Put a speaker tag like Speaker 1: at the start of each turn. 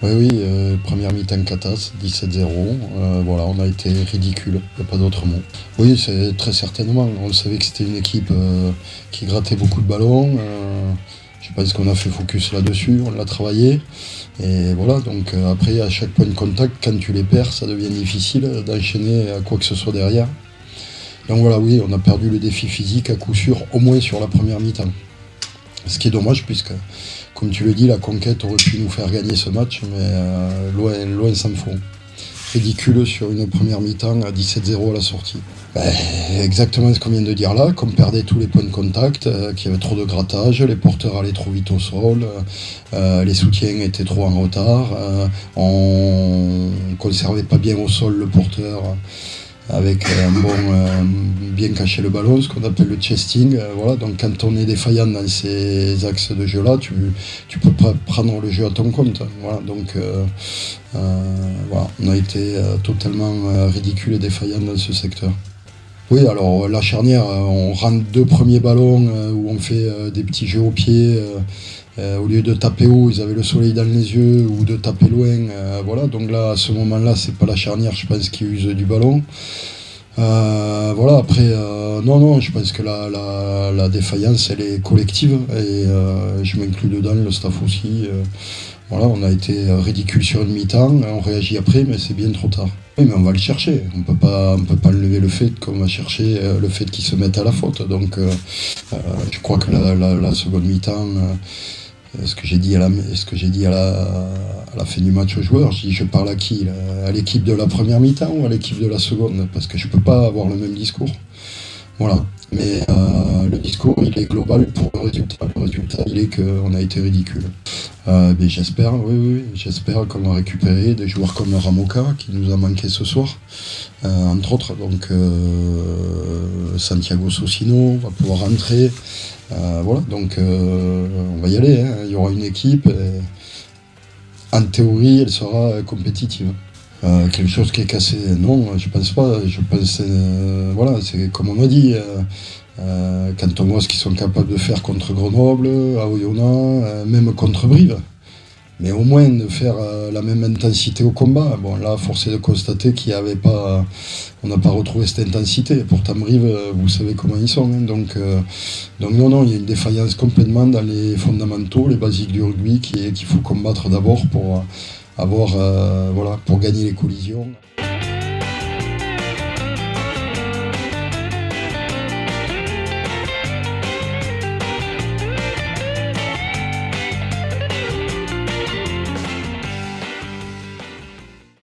Speaker 1: Oui, oui, première mi-temps catas, 17-0. Voilà, on a été ridicule, il n'y a pas d'autre mot. Oui, c'est très certainement. On savait que c'était une équipe qui grattait beaucoup de ballons. Je pense qu'on a fait focus là-dessus, on l'a travaillé. Et voilà, donc après, à chaque point de contact, quand tu les perds, ça devient difficile d'enchaîner à quoi que ce soit derrière. Donc voilà, oui, on a perdu le défi physique à coup sûr, au moins sur la première mi-temps. Ce qui est dommage, puisque, comme tu le dis, la conquête aurait pu nous faire gagner ce match, mais loin, loin s'en faut. Ridicule sur une première mi-temps à 17-0 à la sortie. Ben, exactement ce qu'on vient de dire là, qu'on perdait tous les points de contact, qu'il y avait trop de grattage, les porteurs allaient trop vite au sol, les soutiens étaient trop en retard, on conservait pas bien au sol le porteur avec un bon bien cacher le ballon, ce qu'on appelle le chesting. Voilà. Donc quand on est défaillant dans ces axes de jeu là, tu peux pas prendre le jeu à ton compte. Voilà. Donc voilà, on a été totalement ridicule et défaillant dans ce secteur. Oui, alors la charnière, on rentre deux premiers ballons où on fait des petits jeux au pied. Au lieu de taper haut, ils avaient le soleil dans les yeux ou de taper loin. Voilà, donc là, à ce moment-là, c'est pas la charnière, je pense, qui use du ballon. Voilà, après, non, non, je pense que la défaillance, elle est collective et je m'inclus dedans, le staff aussi. Voilà, on a été ridicule sur une mi-temps, on réagit après, mais c'est bien trop tard. Oui, mais on va le chercher. On peut pas enlever le fait qu'on va chercher le fait qu'ils se mettent à la faute. Donc, je crois que la seconde mi-temps, ce que j'ai dit à la fin du match aux joueurs, je dis je parle à qui là, à l'équipe de la première mi-temps ou à l'équipe de la seconde? Parce que je peux pas avoir le même discours. Voilà. Mais le discours, il est global pour le résultat. Le résultat, il est qu'on a été ridicule. Mais j'espère, oui, oui, j'espère qu'on va récupérer des joueurs comme Ramoka, qui nous a manqué ce soir, entre autres. Donc Santiago Socino va pouvoir rentrer. Voilà, donc on va y aller. Hein. Il y aura une équipe. Et, en théorie, elle sera compétitive. Quelque chose qui est cassé, non, je pense pas. Je pense, voilà, c'est comme on m'a dit. Quand on voit ce qu'ils sont capables de faire contre Grenoble, à Oyonnax, même contre Brive. Mais au moins de faire la même intensité au combat. Bon, là, force est de constater qu'il y avait pas, on n'a pas retrouvé cette intensité. Pourtant, Brive, vous savez comment ils sont. Hein. Donc non, non, il y a une défaillance complètement dans les fondamentaux, les basiques du rugby qu'il faut combattre d'abord pour avoir, voilà, pour gagner les collisions.